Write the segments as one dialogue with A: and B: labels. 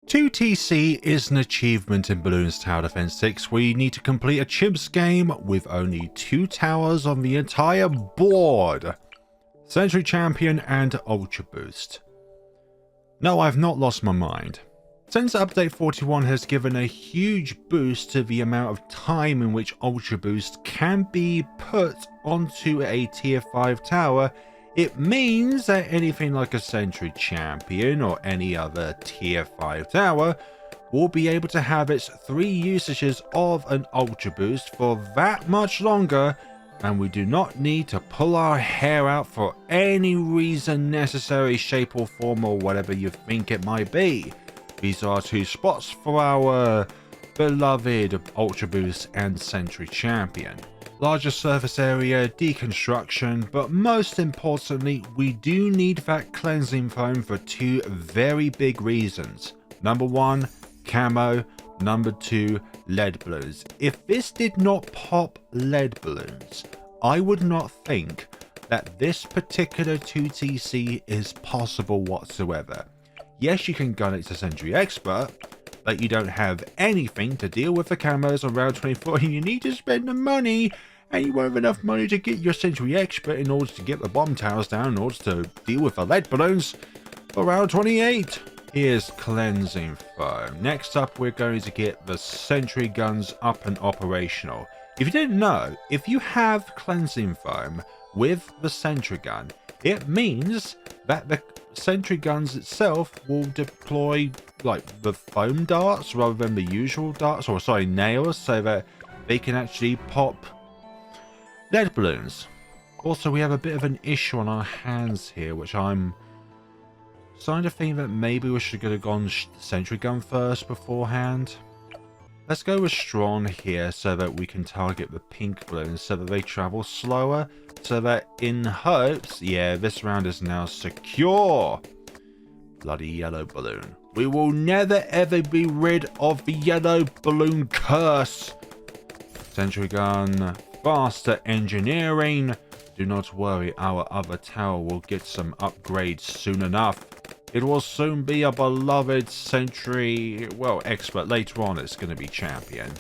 A: 2TC is an achievement in Bloons Tower Defense 6 where you need to complete a CHIMPS game with only 2 towers on the entire board. Sentry Champion and Ultraboost. No, I've not lost my mind. Since Update 41 has given a huge boost to the amount of time in which Ultraboost can be put onto a tier 5 tower, it means that anything like a Sentry Champion or any other tier 5 tower will be able to have its 3 usages of an Ultraboost for that much longer, and we do not need to pull our hair out for any reason necessary, shape or form, or whatever you think it might be. These are 2 spots for our beloved Ultraboost and Sentry Champion. Larger surface area, deconstruction, but most importantly, we do need that cleansing foam for 2 very big reasons. Number 1, camo. Number 2, lead balloons. If this did not pop lead balloons, I would not think that this particular 2TC is possible whatsoever. Yes, you can gun it to Sentry Expert, but you don't have anything to deal with the camos on round 24, and you need to spend the money, and you won't have enough money to get your Sentry Expert in order to get the bomb towers down in order to deal with the lead balloons for round 28. Here's cleansing foam. Next up, we're going to get the sentry guns up and operational. If you didn't know, if you have cleansing foam with the sentry gun, it means that the sentry guns itself will deploy like the foam darts rather than the usual darts, or sorry, nails, so that they can actually pop lead balloons. Also, we have a bit of an issue on our hands here, which I'm starting to think that maybe we should have gone sentry gun first beforehand. Let's go with strong here so that we can target the pink balloons so that they travel slower, so that in hopes, yeah, this round is now secure. Bloody yellow balloon. We will never ever be rid of the yellow balloon curse. Sentry gun, faster engineering. Do not worry, our other tower will get some upgrades soon enough. It will soon be a beloved Sentry, well, expert. Later on it's going to be champion.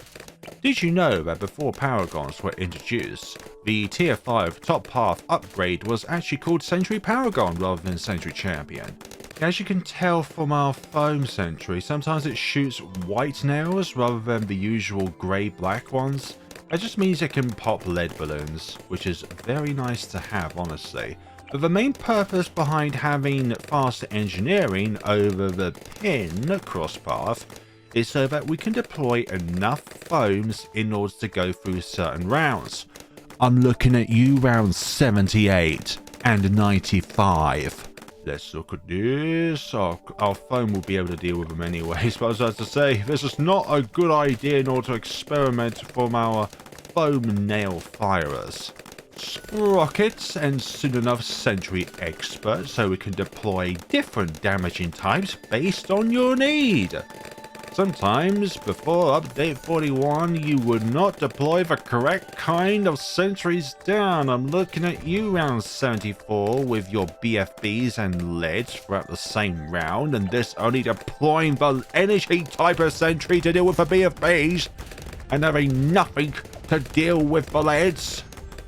A: Did you know that before Paragons were introduced, the tier 5 top path upgrade was actually called Sentry Paragon rather than Sentry Champion? As you can tell from our foam sentry, sometimes it shoots white nails rather than the usual grey-black ones. That just means it can pop lead balloons, which is very nice to have, honestly. But the main purpose behind having faster engineering over the pin crosspath is so that we can deploy enough foams in order to go through certain rounds. I'm looking at you round 78 and 95. Let's look at this. Our foam will be able to deal with them anyways, but as I was to say, this is not a good idea in order to experiment from our foam nail firers. Sprockets, and soon enough Sentry Expert, so we can deploy different damaging types based on your need. Sometimes, before Update 41, you would not deploy the correct kind of sentries down. I'm looking at you round 74 with your BFBs and leads throughout the same round, and this only deploying the energy type of sentry to deal with the BFBs, and having nothing to deal with the leads.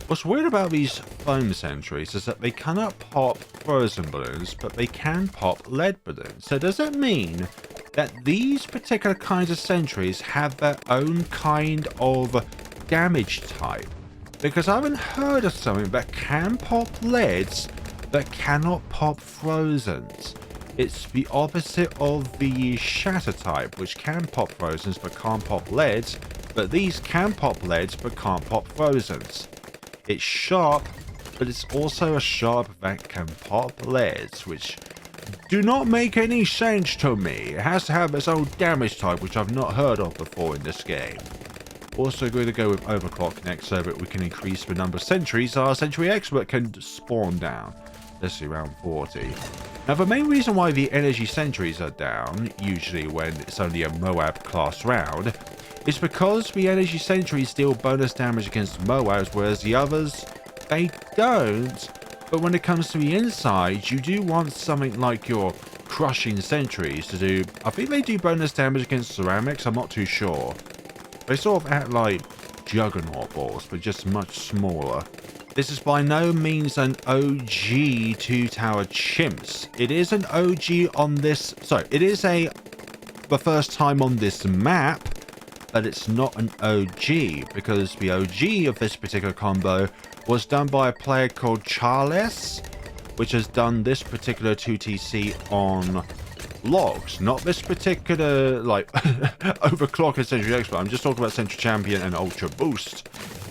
A: What's weird about these foam sentries is that they cannot pop frozen balloons, but they can pop lead balloons. So does that mean that these particular kinds of sentries have their own kind of damage type? Because I haven't heard of something that can pop leads that cannot pop frozens. It's the opposite of the shatter type, which can pop frozens but can't pop leads, but these can pop leads but can't pop frozens. It's sharp, but it's also a sharp that can pop leads, which do not make any sense to me. It has to have its own damage type, which I've not heard of before in this game. Also going to go with overclock next so that we can increase the number of sentries our Sentry Expert can spawn down. Let's see, round 40. Now the main reason why the energy sentries are down, usually when it's only a Moab class round, is because the energy sentries deal bonus damage against Moabs, whereas the others, they don't. But when it comes to the inside, you do want something like your crushing sentries to do, I think they do bonus damage against ceramics, I'm not too sure. They sort of act like juggernaut balls, but just much smaller. This is by no means an OG 2-tower chimps. It is an OG on this, sorry, it is the first time on this map, but it's not an OG, because the OG of this particular combo was done by a player called CHIMPS, which has done this particular 2TC on logs, not this particular, like, overclock and Sentry Expert. I'm just talking about Sentry Champion and Ultraboost.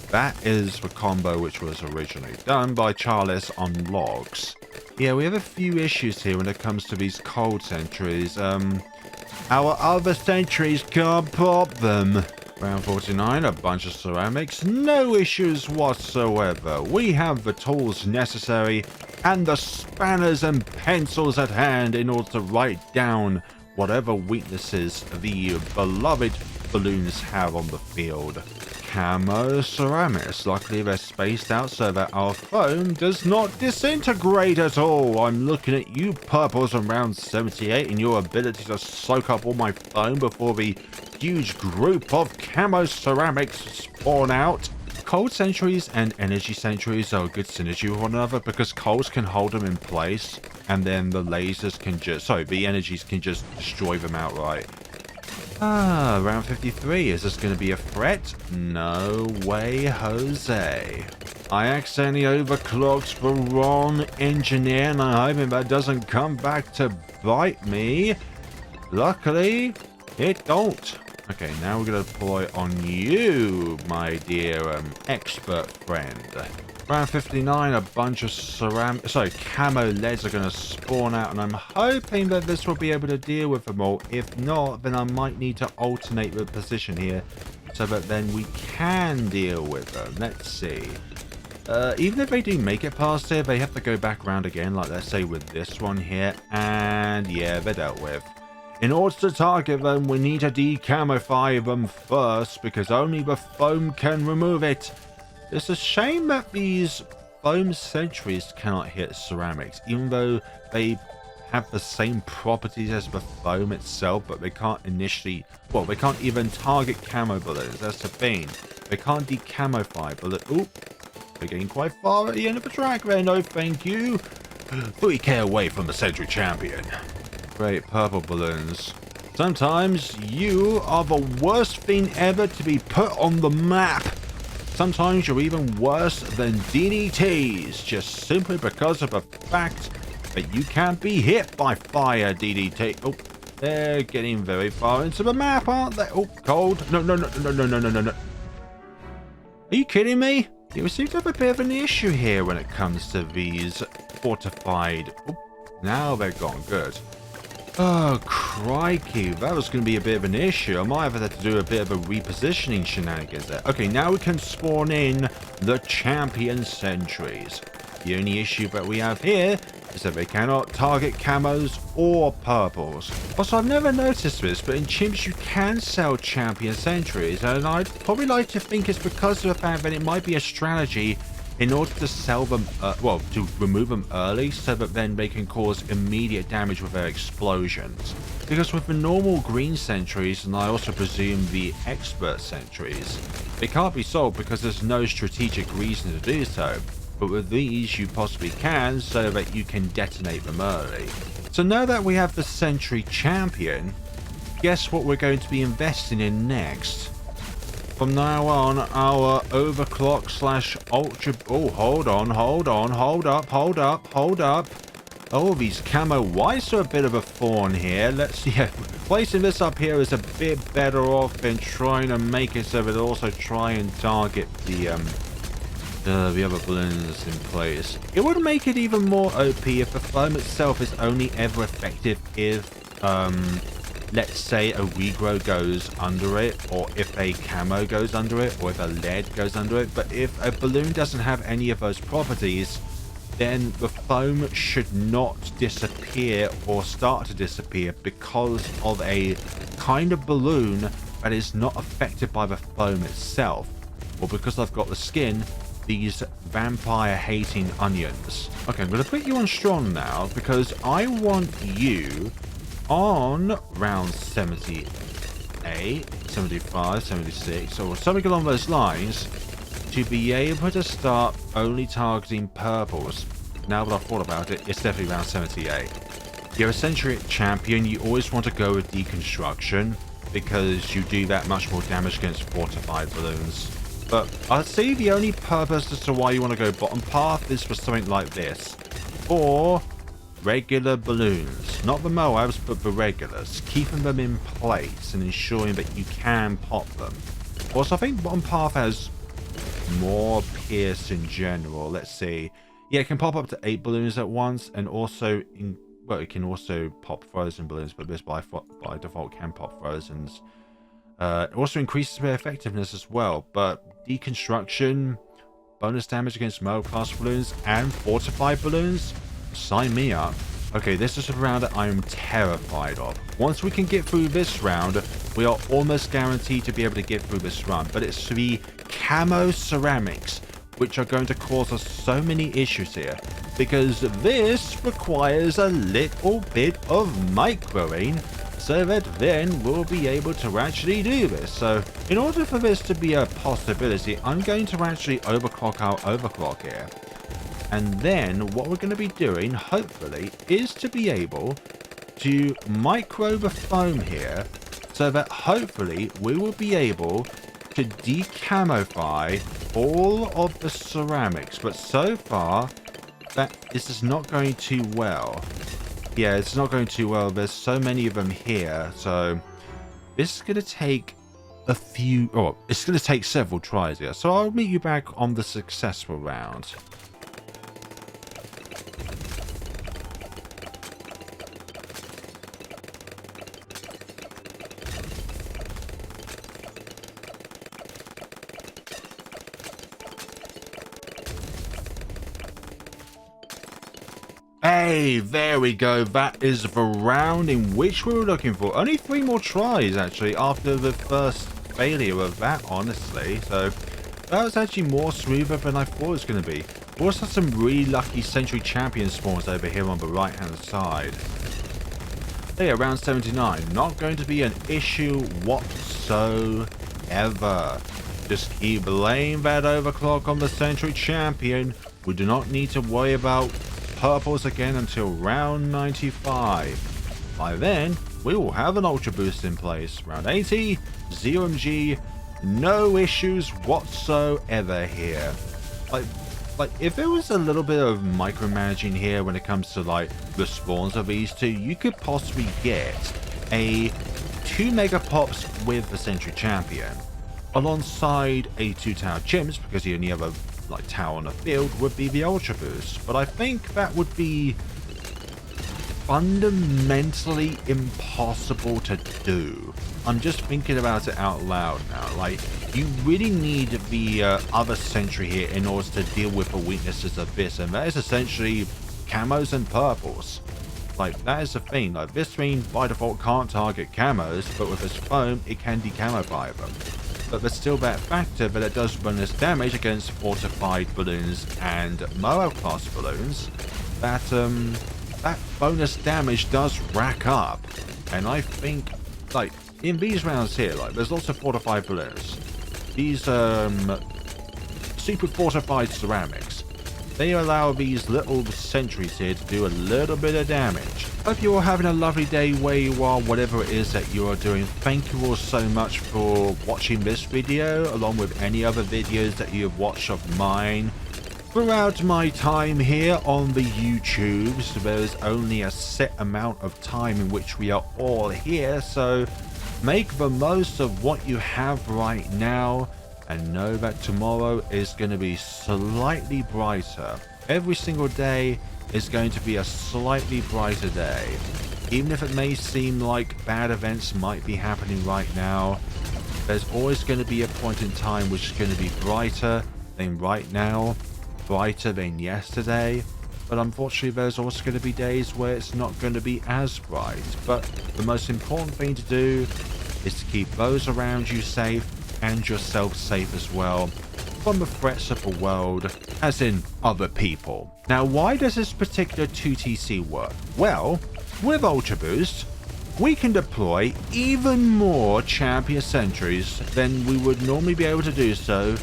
A: That is the combo which was originally done by CHIMPS on logs. Yeah, we have a few issues here when it comes to these cold sentries. Our other sentries can't pop them. Round 49, a bunch of ceramics, no issues whatsoever. We have the tools necessary and the spanners and pencils at hand in order to write down whatever weaknesses the beloved balloons have on the field. Camo ceramics, luckily they're spaced out so that our foam does not disintegrate at all. I'm looking at you purples on round 78 and your ability to soak up all my foam before the huge group of camo ceramics spawn out. Cold sentries and energy sentries are a good synergy with one another because colds can hold them in place and then the lasers can just, the energies can just destroy them outright. Round 53. Is this going to be a threat? No way, Jose. I accidentally overclocked the wrong engineer and I'm hoping that doesn't come back to bite me. Luckily, it don't. Okay, now we're going to deploy on you, my dear expert friend. Round 59, a bunch of camo leads are going to spawn out, and I'm hoping that this will be able to deal with them all. If not, then I might need to alternate the position here, so that then we can deal with them. Let's see. Even if they do make it past here, they have to go back around again, like let's say with this one here, and yeah, they're dealt with. In order to target them, we need to decamify them first, because only the foam can remove it. It's a shame that these foam sentries cannot hit ceramics, even though they have the same properties as the foam itself, but they can't they can't even target camo balloons. That's the thing. They can't decamify balloons. Oop, they're getting quite far at the end of the track there. No, thank you. 3k away from the Sentry Champion. Great, purple balloons. Sometimes you are the worst thing ever to be put on the map. Sometimes you're even worse than DDTs, just simply because of the fact that you can't be hit by fire DDT. Oh, they're getting very far into the map, aren't they? Oh, cold. No. Are you kidding me? You seem to have a bit of an issue here when it comes to these fortified. Oh, now they're gone. Good. Oh, crikey. That was going to be a bit of an issue. I might have had to do a bit of a repositioning shenanigans there. Okay, now we can spawn in the champion sentries. The only issue that we have here is that they cannot target camos or purples. Also, I've never noticed this, but in chimps you can sell champion sentries, and I'd probably like to think it's because of the fact that it might be a strategy in order to sell them, to remove them early so that then they can cause immediate damage with their explosions. Because with the normal green sentries, and I also presume the expert sentries, they can't be sold because there's no strategic reason to do so. But with these, you possibly can, so that you can detonate them early. So now that we have the Sentry Champion, guess what we're going to be investing in next? From now on, our overclock / ultra... Oh, hold up. Oh, these camo whites are a bit of a thorn here. Placing this up here is a bit better off than trying to make it so that it also try and target the other balloons in place. It would make it even more OP if the foam itself is only ever effective if, let's say a regrow goes under it, or if a camo goes under it, or if a lead goes under it. But if a balloon doesn't have any of those properties, then the foam should not disappear or start to disappear because of a kind of balloon that is not affected by the foam itself. Or because I've got the skin these vampire hating onions. Okay, I'm going to put you on strong now because I want you on round 78, 75, 76, or something along those lines to be able to start only targeting purples. Now that I've thought about it, it's definitely round 78. You're a Sentry Champion, you always want to go with deconstruction because you do that much more damage against fortified balloons. But I'd say the only purpose as to why you want to go bottom path is for something like this. Or regular balloons. Not the Moabs, but the regulars. Keeping them in place and ensuring that you can pop them. Also, I think bottom path has more pierce in general. Let's see. Yeah, it can pop up to 8 balloons at once, and also well, it can also pop frozen balloons, but this by default can pop frozens. It also increases their effectiveness as well, but deconstruction, bonus damage against Moab class balloons, and fortified balloons, sign me up. Okay, this is a round that I am terrified of. Once we can get through this round, we are almost guaranteed to be able to get through this run, but it's the camo ceramics which are going to cause us so many issues here, because this requires a little bit of microing, so that then we'll be able to actually do this. So in order for this to be a possibility, I'm going to actually overclock our overclock here. And then what we're going to be doing, hopefully, is to be able to micro the foam here, so that hopefully we will be able to decamify all of the ceramics. But so far, this is not going too well. Yeah, it's not going too well. There's so many of them here. So this is going to take a few... Oh, it's going to take several tries here. So I'll meet you back on the successful round. Hey, there we go. That is the round in which we were looking for. Only 3 more tries, actually, after the first failure of that, honestly. So that was actually more smoother than I thought it was going to be. We also had some really lucky Sentry Champion spawns over here on the right-hand side. Hey, round 79. Not going to be an issue whatsoever. Just keep laying that overclock on the Sentry Champion. We do not need to worry about purples again until round 95. By then, we will have an Ultra Boost in place. Round 80, ZMG, no issues whatsoever here. Like if there was a little bit of micromanaging here when it comes to like the spawns of these two, you could possibly get a 2 mega pops with the Sentry Champion alongside a 2-tower chimps, because the only other like tower on the field would be the Ultra Boost. But I think that would be fundamentally impossible to do. I'm just thinking about it out loud now. Like, you really need the other Sentry here in order to deal with the weaknesses of this, and that is essentially camos and purples. Like, that is the thing. Like, this thing by default can't target camos, but with its foam it can decamify them. But there's still that factor that it does bonus damage against fortified balloons and Moab class balloons. That bonus damage does rack up. And I think, like, in these rounds here, like, there's lots of fortified balloons. These super fortified ceramics, they allow these little sentries here to do a little bit of damage. Hope you're all having a lovely day where you are, whatever it is that you are doing. Thank you all so much for watching this video, along with any other videos that you have watched of mine. Throughout my time here on the YouTubes, there's only a set amount of time in which we are all here, so make the most of what you have right now, and know that tomorrow is going to be slightly brighter. Every single day is going to be a slightly brighter day. Even if it may seem like bad events might be happening right now, there's always going to be a point in time which is going to be brighter than right now, brighter than yesterday. But unfortunately, there's also going to be days where it's not going to be as bright. But the most important thing to do is to keep those around you safe and yourself safe as well. from the threats of the world, as in other people. Now, why does this particular 2TC work? Well, with Ultra Boost, we can deploy even more champion sentries than we would normally be able to do so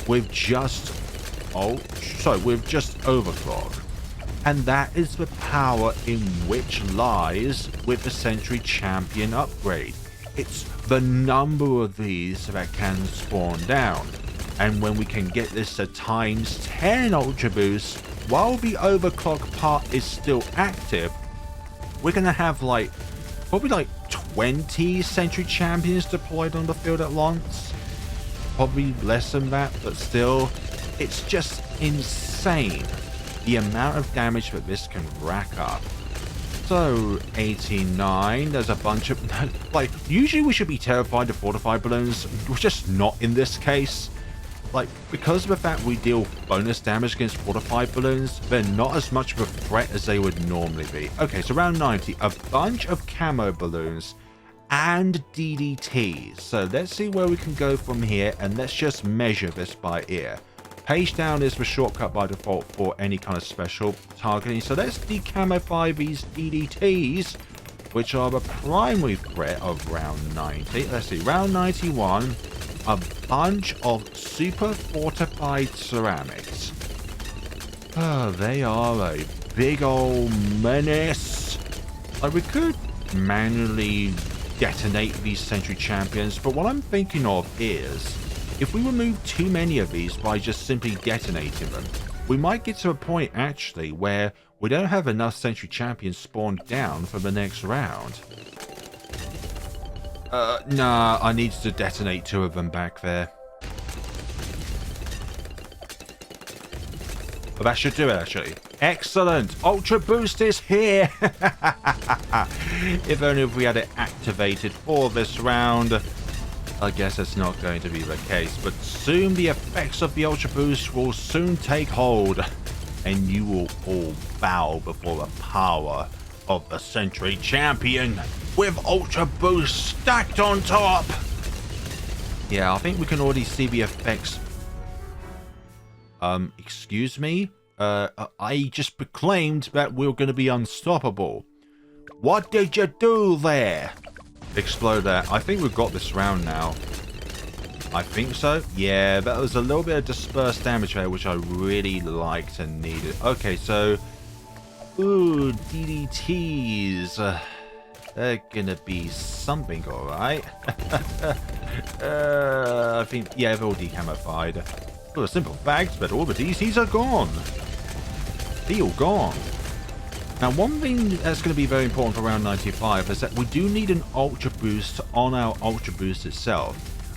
A: with just overclock. And that is the power in which lies with the Sentry Champion upgrade. It's the number of these that can spawn down. And when we can get this to times 10 Ultra Boost, while the overclock part is still active, we're going to have probably 20 Sentry Champions deployed on the field at once. Probably less than that, but still, it's just insane the amount of damage that this can rack up. So, 89, there's a bunch of... usually we should be terrified of fortified balloons. We're just not in this case. Because of the fact we deal bonus damage against fortified balloons, they're not as much of a threat as they would normally be. Okay, so round 90, a bunch of camo balloons and DDTs. So let's see where we can go from here, and let's just measure this by ear. Page down is the shortcut by default for any kind of special targeting. So let's decamify these DDTs, which are the primary threat of round 90. Let's see, round 91, a bunch of super fortified ceramics. Oh, they are a big old menace. We could manually detonate these Sentry Champions, but what I'm thinking of is, if we remove too many of these by just simply detonating them, we might get to a point actually where we don't have enough Sentry Champions spawned down for the next round. Nah, I need to detonate 2 of them back there. Well, that should do it, actually. Excellent! Ultra Boost is here! If only if we had it activated for this round. I guess it's not going to be the case, but soon the effects of the Ultra Boost will soon take hold, and you will all bow before the power of the Sentry Champion with Ultra Boost stacked on top. Yeah, I think we can already see the effects. Excuse me? I just proclaimed that we were going to be unstoppable. What did you do there? Explode that. I think we've got this round now. I think so. Yeah, that was a little bit of dispersed damage there, which I really liked and needed. Okay, so... Ooh, DDTs. They're gonna be something, alright. I think, yeah, they're all decamified. For the simple fact that all the DCs are gone. They're all gone. Now, one thing that's going to be very important for round 95 is that we do need an Ultra Boost on our Ultra Boost itself.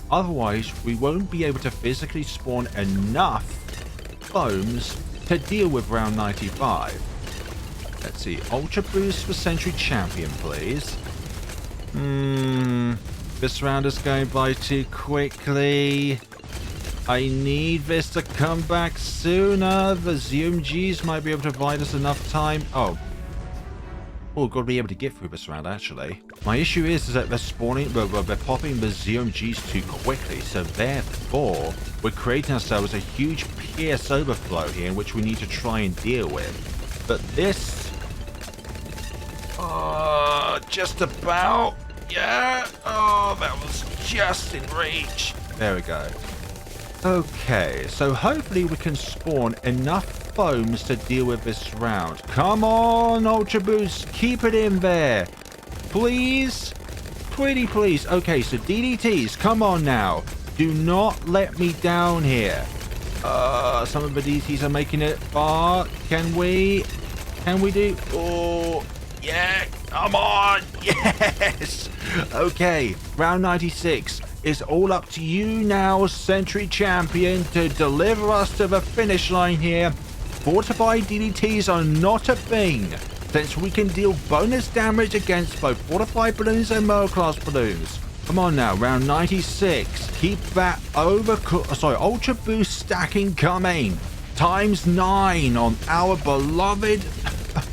A: Otherwise, we won't be able to physically spawn enough foams to deal with round 95. Let's see, Ultra Boost for Sentry Champion, please. This round is going by too quickly. I need this to come back sooner. The ZMGs might be able to provide us enough time. Oh, we've got to be able to get through this round, actually. My issue is that they're spawning, they're popping the ZMGs too quickly, so therefore, we're creating ourselves a huge PS overflow here, in which we need to try and deal with. But this... just about... Yeah! Oh, that was just in reach. There we go. Okay, so hopefully we can spawn enough foams to deal with this round. Come on, Ultra Boost, keep it in there. Please? Pretty please. Okay, so DDTs, come on now. Do not let me down here. Some of the DDTs are making it far. Can we do? Oh, yeah, come on. Yes. Okay, round 96. It's all up to you now, Sentry Champion, to deliver us to the finish line here. Fortified DDTs are not a thing, since we can deal bonus damage against both fortified balloons and middle-class balloons. Come on now, round 96. Keep that Ultra Boost stacking coming. Times 9 on our beloved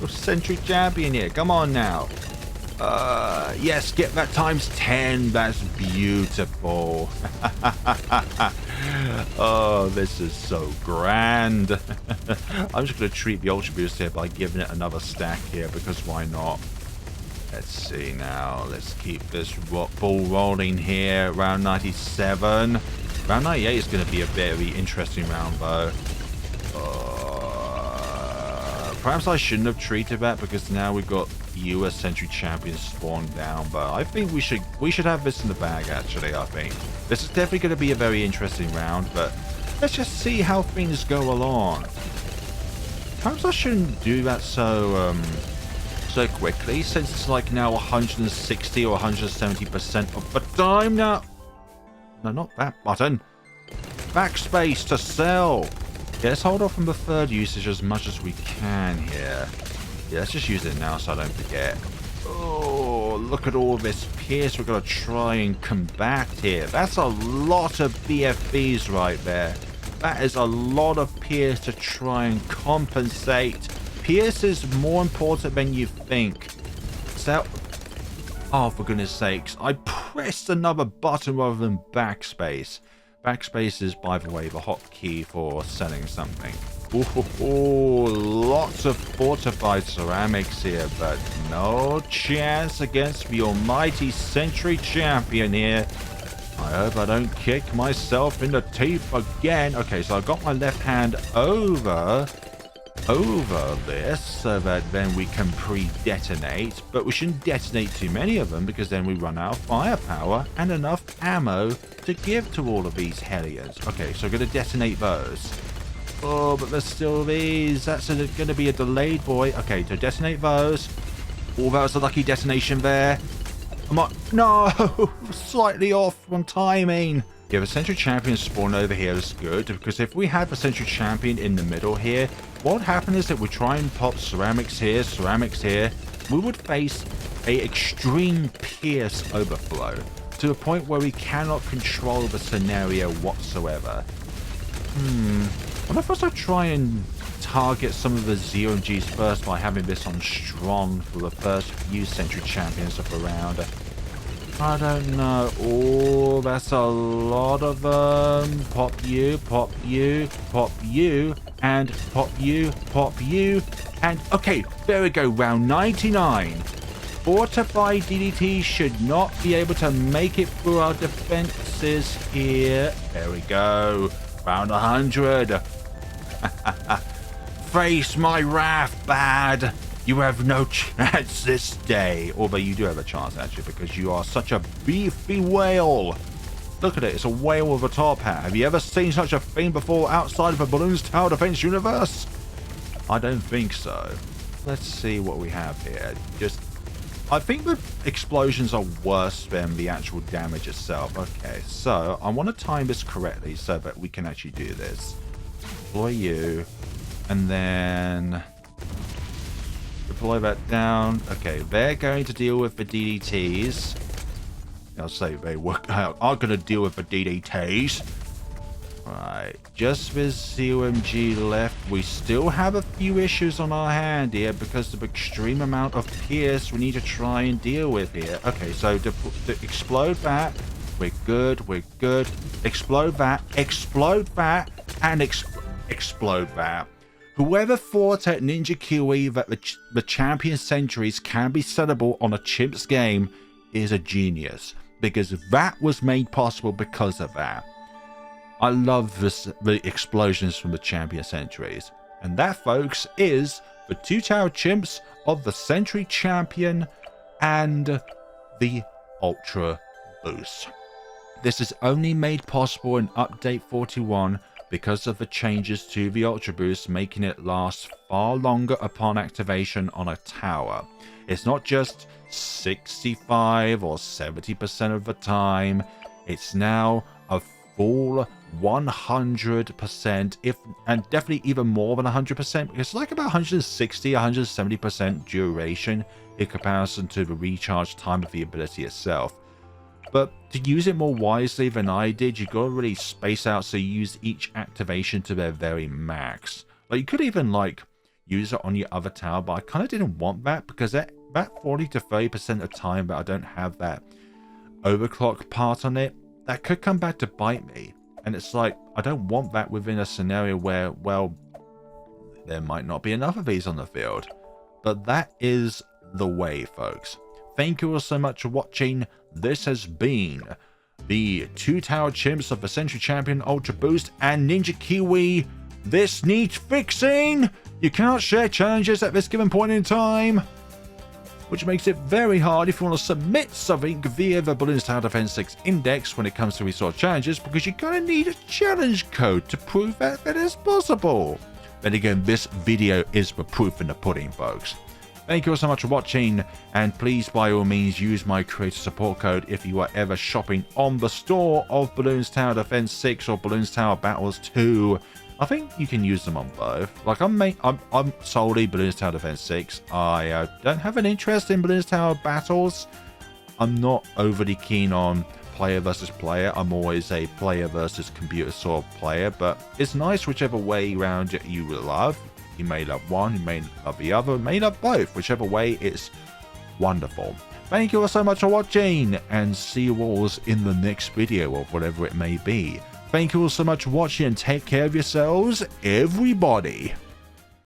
A: Sentry Champion here. Come on now. Yes, get that times 10. That's beautiful. Oh, this is so grand. I'm just going to treat the Ultra Boost here by giving it another stack here, because why not? Let's see now. Let's keep this ball rolling here. Round 97. Round 98 is going to be a very interesting round, though. Perhaps I shouldn't have treated that, because now we've got US Sentry Champion spawned down, but I think we should have this in the bag, actually. I think this is definitely going to be a very interesting round, but let's just see how things go along. Perhaps I shouldn't do that so quickly, since it's like now 160 or 170% of the time now. No, not that button. Backspace to sell. Yeah, let's hold off from the third usage as much as we can here. Yeah, let's just use it now so I don't forget. Oh, look at all this Pierce we're going to try and combat here. That's a lot of BFBs right there. That is a lot of Pierce to try and compensate. Pierce is more important than you think. So, oh, for goodness sakes, I pressed another button rather than backspace. Backspace is, by the way, the hotkey for selling something. Ooh, lots of fortified ceramics here, but no chance against the almighty Sentry Champion here. I hope I don't kick myself in the teeth again. Okay, so I've got my left hand over this so that then we can pre-detonate, but we shouldn't detonate too many of them, because then we run out of firepower and enough ammo to give to all of these hellions. Okay, so I'm going to detonate those. Oh, but there's still these. That's going to be a delayed boy. Okay, so detonate those. Oh, that was a lucky detonation there. No, slightly off on timing. Yeah, the Sentry Champion spawn over here is good, because if we had the Sentry Champion in the middle here, what would happen is that we try and pop ceramics here, we would face a extreme Pierce overflow to a point where we cannot control the scenario whatsoever. What if I try and target some of the ZOMGs first by having this on strong for the first few Sentry Champions of the round? I don't know. Oh, that's a lot of them. Pop you, pop you, pop you, and pop you, pop you. And okay, there we go. Round 99. Fortified DDT should not be able to make it through our defenses here. There we go. Round 100. Face my wrath, bad. You have no chance this day. Although you do have a chance, actually, because you are such a beefy whale. Look at it. It's a whale with a top hat. Have you ever seen such a thing before outside of a Balloons Tower Defense universe? I don't think so. Let's see what we have here. I think the explosions are worse than the actual damage itself. Okay, so I want to time this correctly so that we can actually do this. Deploy you, and then deploy that down. Okay, they're going to deal with the DDTs. I'll say they are going to deal with the DDTs. Right, just with ZOMG left, we still have a few issues on our hand here because of the extreme amount of Pierce we need to try and deal with here. Okay, so explode that. We're good, we're good. Explode that, and explode that. Whoever thought at Ninja QE that the champion sentries can be sellable on a Chimps game is a genius, because that was made possible because of that. I love the explosions from the champion sentries. And that, folks, is the 2-tower chimps of the Sentry Champion and the Ultra Boost. This is only made possible in Update 41 because of the changes to the Ultra Boost, making it last far longer upon activation on a tower. It's not just 65 or 70% of the time. It's now a full 100%, and definitely even more than 100%. It's like about 160, 170% duration in comparison to the recharge time of the ability itself. But to use it more wisely than I did, you gotta really space out so you use each activation to their very max. Like, you could even like use it on your other tower, but I kind of didn't want that, because that 40 to 30% of time that I don't have that overclock part on it, that could come back to bite me. And it's like, I don't want that within a scenario where, well, there might not be enough of these on the field. But that is the way, folks. Thank you all so much for watching. This has been the 2-tower chimps of the Sentry Champion, Ultraboost, and Ninja Kiwi. This needs fixing! You cannot share challenges at this given point in time, which makes it very hard if you want to submit something via the Balloons Tower Defense 6 index when it comes to these sort of challenges, because you kind of need a challenge code to prove that it is possible. Then again, this video is the proof in the pudding, folks. Thank you all so much for watching, and please by all means use my creator support code if you are ever shopping on the store of Balloons Tower Defense 6 or Balloons Tower Battles 2. I think you can use them on both. Like, I'm solely Balloons Tower Defense 6. I don't have an interest in Balloons Tower Battles. I'm not overly keen on player versus player. I'm always a player versus computer sort of player, but it's nice whichever way around you love. You may love one, you may love the other, you may love both. Whichever way, it's wonderful. Thank you all so much for watching, and see you all in the next video of whatever it may be. Thank you all so much for watching, and take care of yourselves, everybody.